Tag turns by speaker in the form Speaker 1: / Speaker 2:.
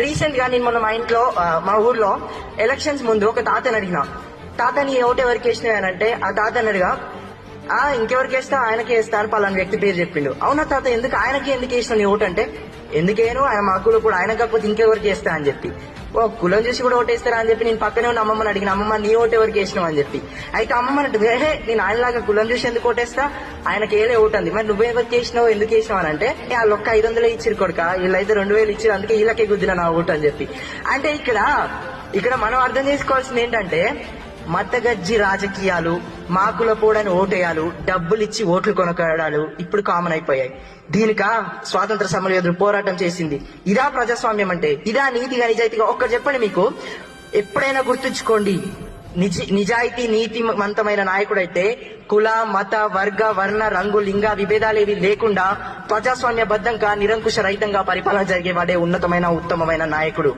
Speaker 1: Recent గా నేను మొన్న మా ఇంట్లో మా ఊర్లో ఎలక్షన్స్ ముందు ఒక తాతని అడిగిన, తాత నీ ఓటు ఎవరికి వేసినాయనంటే ఆ తాత అడిగా ఇంకెవరికి వేస్తా ఆయనకే వేస్తా అని పలానా వ్యక్తి పేరు చెప్పిండు. అవునా తాత ఎందుకు ఆయనకి ఎందుకు వేసిన నీ ఓటు అంటే, ఎందుకేను ఆయన మా కులం కూడా ఆయన కాకపోతే ఇంకెవరికి వేస్తా అని చెప్పి, ఓ కులం చూసి కూడా ఓటేస్తారా అని చెప్పి నేను పక్కనే ఉన్న అమ్మమ్మని అడిగిన, అమ్మమ్మ నీ ఓటు ఎవరికి వేసినావు అని చెప్పి. అయితే అమ్మమ్మ అంటే నేను ఆయనలాగా కులం చూసి ఎందుకు ఓటేస్తా, ఆయనకి ఏలే ఓటు అంది, మరి నువ్వెవరికి వేసినావు ఎందుకు వేసినావు అని అంటే వాళ్ళు ఒక్క 500 ఇచ్చిరు కొడుక, వీళ్ళైతే 2000 ఇచ్చిరు, అందుకే వీళ్ళకే గుద్దిన నా ఓటు అని చెప్పి. అంటే ఇక్కడ మనం అర్థం చేసుకోవాల్సింది ఏంటంటే మతగజ్జి రాజకీయాలు, మాకుల పోడని ఓటేయాలు, డబ్బులు ఇచ్చి ఓట్లు కొనకడాలు ఇప్పుడు కామన్ అయిపోయాయి. దీనిక స్వాతంత్ర సమరయోధులు పోరాటం చేసింది. ఇదా ప్రజాస్వామ్యం అంటే, ఇదా నీతిగా నిజాయితీగా? ఒక్కటి చెప్పండి, మీకు ఎప్పుడైనా గుర్తుంచుకోండి, నిజాయితీ నీతిమంతమైన నాయకుడైతే కుల మత వర్గ వర్ణ రంగు లింగ విభేదాలేవి లేకుండా ప్రజాస్వామ్యబద్ధంగా నిరంకుశ రహితంగా పరిపాలన జరిగేవాడే ఉన్నతమైన ఉత్తమమైన నాయకుడు.